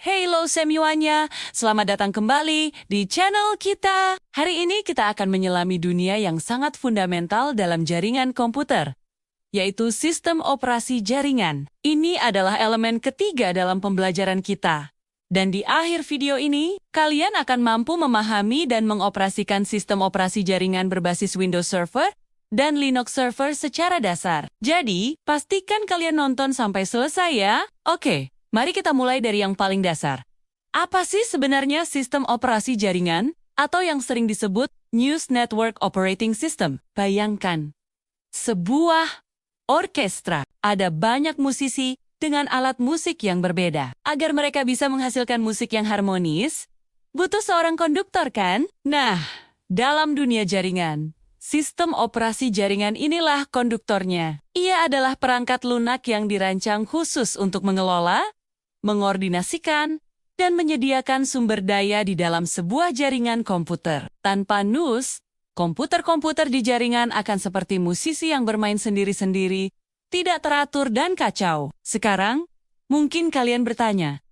Halo semuanya, selamat datang kembali di channel kita. Hari ini kita akan menyelami dunia yang sangat fundamental dalam jaringan komputer, yaitu sistem operasi jaringan. Ini adalah elemen ketiga dalam pembelajaran kita. Dan di akhir video ini, kalian akan mampu memahami dan mengoperasikan sistem operasi jaringan berbasis Windows Server dan Linux Server secara dasar. Jadi, pastikan kalian nonton sampai selesai ya. Oke. Mari kita mulai dari yang paling dasar. Apa sih sebenarnya sistem operasi jaringan atau yang sering disebut News Network Operating System? Bayangkan, sebuah orkestra. Ada banyak musisi dengan alat musik yang berbeda. Agar mereka bisa menghasilkan musik yang harmonis, butuh seorang konduktor kan? Nah, dalam dunia jaringan, sistem operasi jaringan inilah konduktornya. Ia adalah perangkat lunak yang dirancang khusus untuk mengelola, mengordinasikan, dan menyediakan sumber daya di dalam sebuah jaringan komputer. Tanpa NUS, komputer-komputer di jaringan akan seperti musisi yang bermain sendiri-sendiri, tidak teratur dan kacau. Sekarang, mungkin kalian bertanya,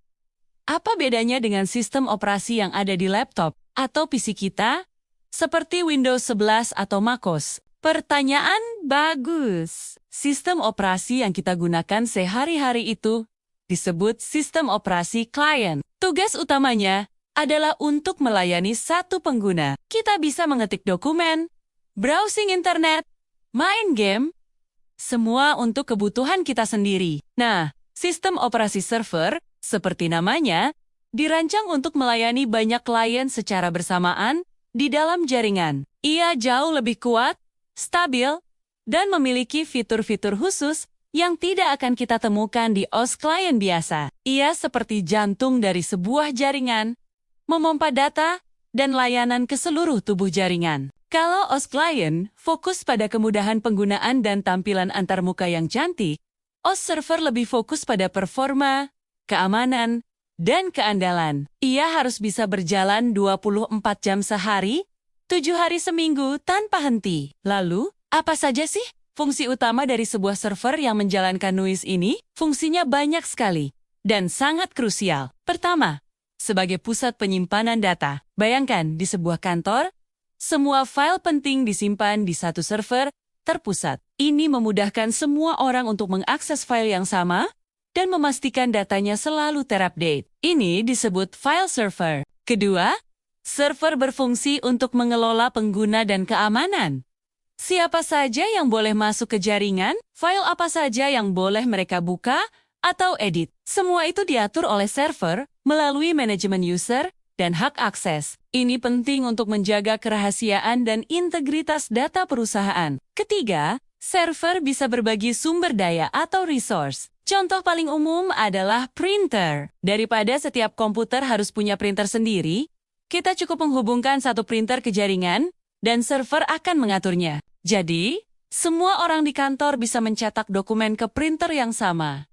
apa bedanya dengan sistem operasi yang ada di laptop atau PC kita, seperti Windows 11 atau macOS? Pertanyaan bagus. Sistem operasi yang kita gunakan sehari-hari itu disebut sistem operasi klien. Tugas utamanya adalah untuk melayani satu pengguna. Kita bisa mengetik dokumen, browsing internet, main game, semua untuk kebutuhan kita sendiri. Nah, sistem operasi server, seperti namanya, dirancang untuk melayani banyak klien secara bersamaan di dalam jaringan. Ia jauh lebih kuat, stabil, dan memiliki fitur-fitur khusus yang tidak akan kita temukan di OS klien biasa. Ia seperti jantung dari sebuah jaringan, memompa data dan layanan ke seluruh tubuh jaringan. Kalau OS klien fokus pada kemudahan penggunaan dan tampilan antarmuka yang cantik, OS server lebih fokus pada performa, keamanan, dan keandalan. Ia harus bisa berjalan 24 jam sehari, 7 hari seminggu tanpa henti. Lalu, apa saja sih fungsi utama dari sebuah server yang menjalankan NUS ini? Fungsinya banyak sekali dan sangat krusial. Pertama, sebagai pusat penyimpanan data. Bayangkan di sebuah kantor, semua file penting disimpan di satu server terpusat. Ini memudahkan semua orang untuk mengakses file yang sama dan memastikan datanya selalu terupdate. Ini disebut file server. Kedua, server berfungsi untuk mengelola pengguna dan keamanan. Siapa saja yang boleh masuk ke jaringan, file apa saja yang boleh mereka buka atau edit. Semua itu diatur oleh server melalui manajemen user dan hak akses. Ini penting untuk menjaga kerahasiaan dan integritas data perusahaan. Ketiga, server bisa berbagi sumber daya atau resource. Contoh paling umum adalah printer. Daripada setiap komputer harus punya printer sendiri, kita cukup menghubungkan satu printer ke jaringan, dan server akan mengaturnya. Jadi, semua orang di kantor bisa mencetak dokumen ke printer yang sama.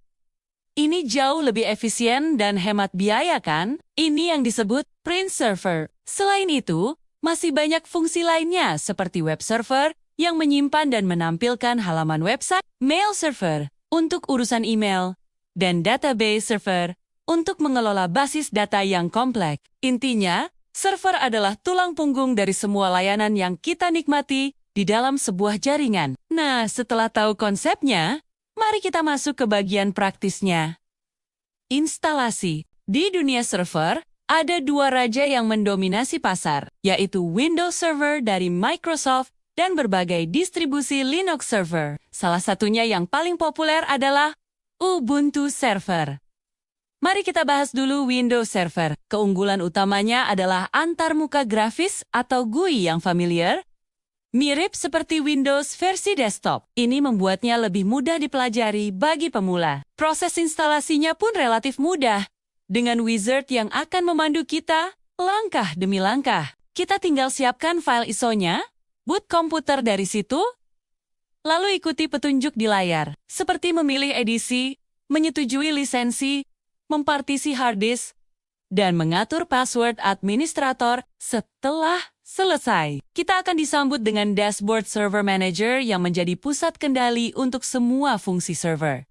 Ini jauh lebih efisien dan hemat biaya kan? Ini yang disebut print server. Selain itu, masih banyak fungsi lainnya seperti web server yang menyimpan dan menampilkan halaman website, mail server untuk urusan email, dan database server untuk mengelola basis data yang kompleks. Intinya, server adalah tulang punggung dari semua layanan yang kita nikmati di dalam sebuah jaringan. Nah, setelah tahu konsepnya, mari kita masuk ke bagian praktisnya. Instalasi. Di dunia server, ada dua raja yang mendominasi pasar, yaitu Windows Server dari Microsoft dan berbagai distribusi Linux Server. Salah satunya yang paling populer adalah Ubuntu Server. Mari kita bahas dulu Windows Server. Keunggulan utamanya adalah antarmuka grafis atau GUI yang familiar, mirip seperti Windows versi desktop. Ini membuatnya lebih mudah dipelajari bagi pemula. Proses instalasinya pun relatif mudah, dengan wizard yang akan memandu kita langkah demi langkah. Kita tinggal siapkan file ISO-nya, boot komputer dari situ, lalu ikuti petunjuk di layar, seperti memilih edisi, menyetujui lisensi, mempartisi hard disk, dan mengatur password administrator. Setelah selesai, kita akan disambut dengan dashboard Server Manager yang menjadi pusat kendali untuk semua fungsi server.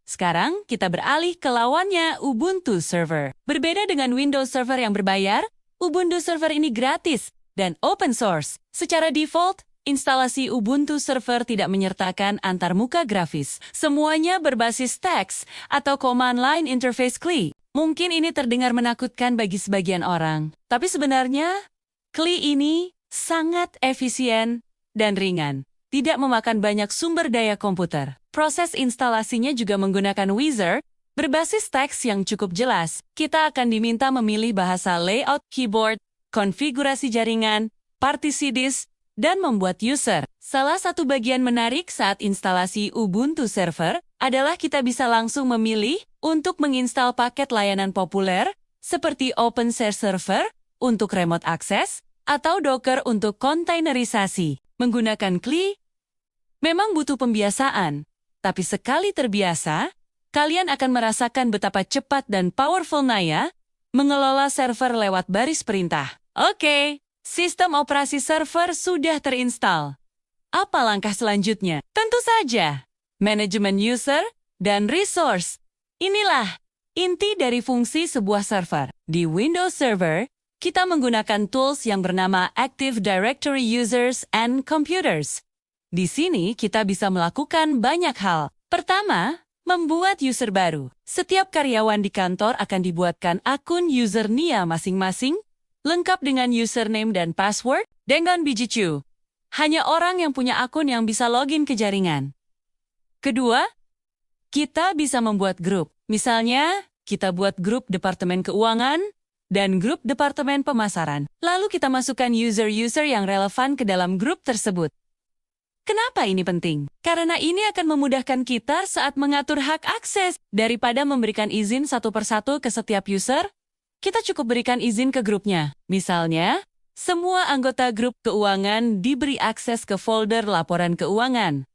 Sekarang kita beralih ke lawannya, Ubuntu Server. Berbeda dengan Windows Server yang berbayar, Ubuntu Server ini gratis dan open source. Secara default, instalasi Ubuntu Server tidak menyertakan antarmuka grafis. Semuanya berbasis teks atau command line interface CLI. Mungkin ini terdengar menakutkan bagi sebagian orang, tapi sebenarnya CLI ini sangat efisien dan ringan. Tidak memakan banyak sumber daya komputer. Proses instalasinya juga menggunakan Wizard, berbasis teks yang cukup jelas. Kita akan diminta memilih bahasa layout keyboard, konfigurasi jaringan, partisi disk, dan membuat user. Salah satu bagian menarik saat instalasi Ubuntu Server adalah kita bisa langsung memilih untuk menginstal paket layanan populer seperti OpenShare Server untuk remote access atau Docker untuk kontainerisasi. Menggunakan CLI memang butuh pembiasaan, tapi sekali terbiasa, kalian akan merasakan betapa cepat dan powerful-nya mengelola server lewat baris perintah. Oke, sistem operasi server sudah terinstall. Apa langkah selanjutnya? Tentu saja, manajemen user dan resource. Inilah inti dari fungsi sebuah server. Di Windows Server, kita menggunakan tools yang bernama Active Directory Users and Computers. Di sini kita bisa melakukan banyak hal. Pertama, membuat user baru. Setiap karyawan di kantor akan dibuatkan akun user NIA masing-masing, lengkap dengan username dan password, dengan BGQ. Hanya orang yang punya akun yang bisa login ke jaringan. Kedua, kita bisa membuat grup. Misalnya, kita buat grup Departemen Keuangan dan grup Departemen Pemasaran. Lalu kita masukkan user-user yang relevan ke dalam grup tersebut. Kenapa ini penting? Karena ini akan memudahkan kita saat mengatur hak akses. Daripada memberikan izin satu persatu ke setiap user, kita cukup berikan izin ke grupnya. Misalnya, semua anggota grup keuangan diberi akses ke folder laporan keuangan.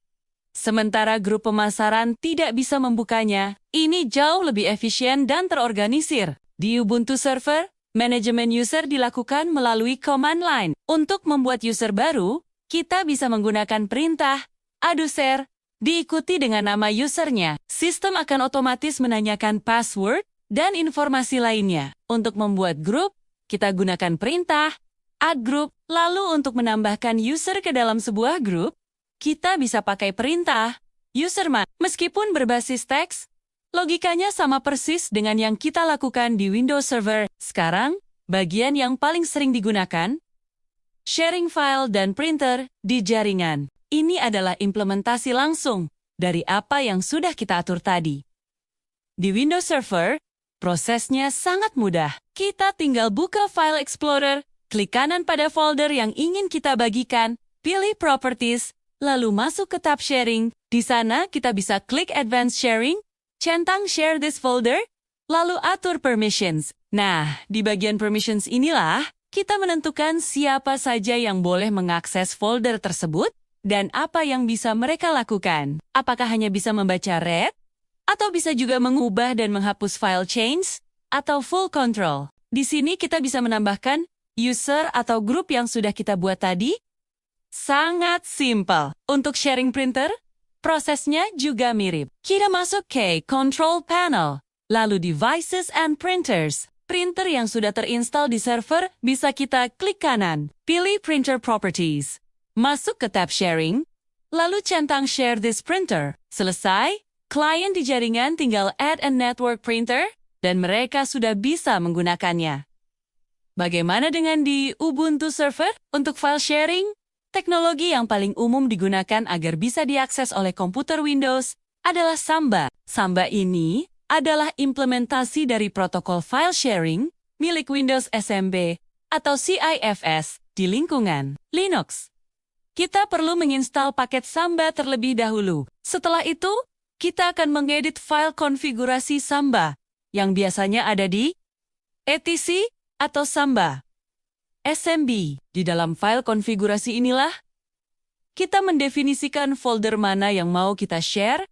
Sementara grup pemasaran tidak bisa membukanya. Ini jauh lebih efisien dan terorganisir. Di Ubuntu Server, manajemen user dilakukan melalui command line. Untuk membuat user baru, kita bisa menggunakan perintah /share diikuti dengan nama usernya. Sistem akan otomatis menanyakan password dan informasi lainnya. Untuk membuat grup, kita gunakan perintah @group. Lalu untuk menambahkan user ke dalam sebuah grup, kita bisa pakai perintah userman. Meskipun berbasis teks, logikanya sama persis dengan yang kita lakukan di Windows Server. Sekarang, bagian yang paling sering digunakan, sharing file dan printer di jaringan. Ini adalah implementasi langsung dari apa yang sudah kita atur tadi. Di Windows Server, prosesnya sangat mudah. Kita tinggal buka File Explorer, klik kanan pada folder yang ingin kita bagikan, pilih Properties, lalu masuk ke tab Sharing. Di sana kita bisa klik Advanced Sharing, centang Share this folder, lalu atur Permissions. Nah, di bagian Permissions inilah kita menentukan siapa saja yang boleh mengakses folder tersebut dan apa yang bisa mereka lakukan. Apakah hanya bisa membaca read, atau bisa juga mengubah dan menghapus file change, atau full control. Di sini kita bisa menambahkan user atau grup yang sudah kita buat tadi. Sangat simpel. Untuk sharing printer, prosesnya juga mirip. Kita masuk ke Control Panel, lalu Devices and Printers. Printer yang sudah terinstall di server bisa kita klik kanan, pilih Printer Properties. Masuk ke tab Sharing, lalu centang Share this printer. Selesai, klien di jaringan tinggal add a network printer, dan mereka sudah bisa menggunakannya. Bagaimana dengan di Ubuntu Server? Untuk file sharing, teknologi yang paling umum digunakan agar bisa diakses oleh komputer Windows adalah Samba. Samba ini adalah implementasi dari protokol file sharing milik Windows SMB atau CIFS di lingkungan Linux. Kita perlu menginstal paket Samba terlebih dahulu. Setelah itu, kita akan mengedit file konfigurasi Samba yang biasanya ada di etc atau Samba SMB. Di dalam file konfigurasi inilah, kita mendefinisikan folder mana yang mau kita share,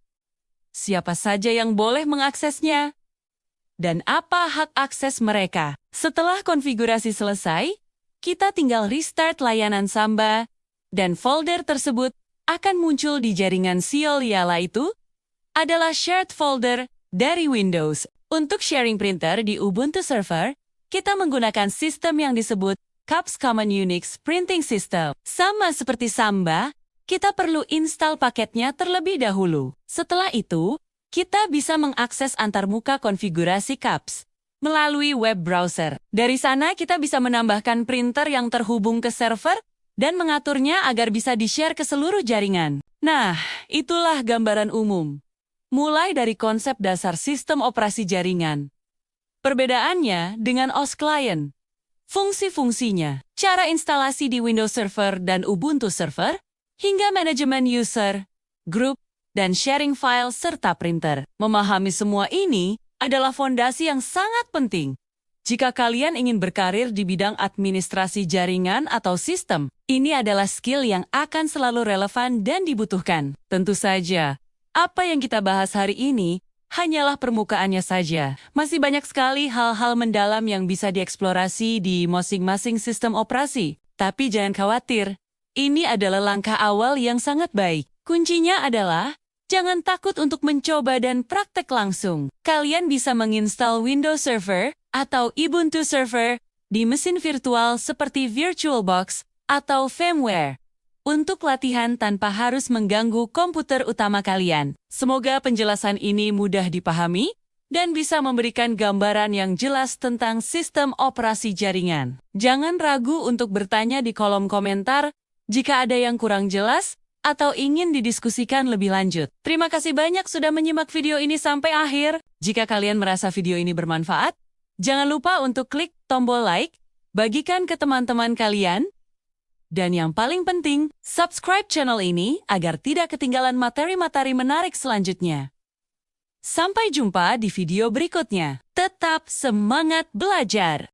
siapa saja yang boleh mengaksesnya, dan apa hak akses mereka. Setelah konfigurasi selesai, kita tinggal restart layanan Samba, dan folder tersebut akan muncul di jaringan Sioliala itu, adalah shared folder dari Windows. Untuk sharing printer di Ubuntu server, kita menggunakan sistem yang disebut CUPS Common Unix Printing System. Sama seperti Samba, kita perlu install paketnya terlebih dahulu. Setelah itu, kita bisa mengakses antarmuka konfigurasi CUPS melalui web browser. Dari sana kita bisa menambahkan printer yang terhubung ke server dan mengaturnya agar bisa di-share ke seluruh jaringan. Nah, itulah gambaran umum. Mulai dari konsep dasar sistem operasi jaringan. Perbedaannya dengan OS Client. Fungsi-fungsinya, cara instalasi di Windows Server dan Ubuntu Server, hingga manajemen user, grup, dan sharing file serta printer. Memahami semua ini adalah fondasi yang sangat penting. Jika kalian ingin berkarir di bidang administrasi jaringan atau sistem, ini adalah skill yang akan selalu relevan dan dibutuhkan. Tentu saja, apa yang kita bahas hari ini hanyalah permukaannya saja. Masih banyak sekali hal-hal mendalam yang bisa dieksplorasi di masing-masing sistem operasi. Tapi jangan khawatir, ini adalah langkah awal yang sangat baik. Kuncinya adalah, jangan takut untuk mencoba dan praktek langsung. Kalian bisa menginstal Windows Server atau Ubuntu Server di mesin virtual seperti VirtualBox atau VMware untuk latihan tanpa harus mengganggu komputer utama kalian. Semoga penjelasan ini mudah dipahami dan bisa memberikan gambaran yang jelas tentang sistem operasi jaringan. Jangan ragu untuk bertanya di kolom komentar jika ada yang kurang jelas atau ingin didiskusikan lebih lanjut. Terima kasih banyak sudah menyimak video ini sampai akhir. Jika kalian merasa video ini bermanfaat, jangan lupa untuk klik tombol like, bagikan ke teman-teman kalian, dan yang paling penting, subscribe channel ini agar tidak ketinggalan materi-materi menarik selanjutnya. Sampai jumpa di video berikutnya. Tetap semangat belajar!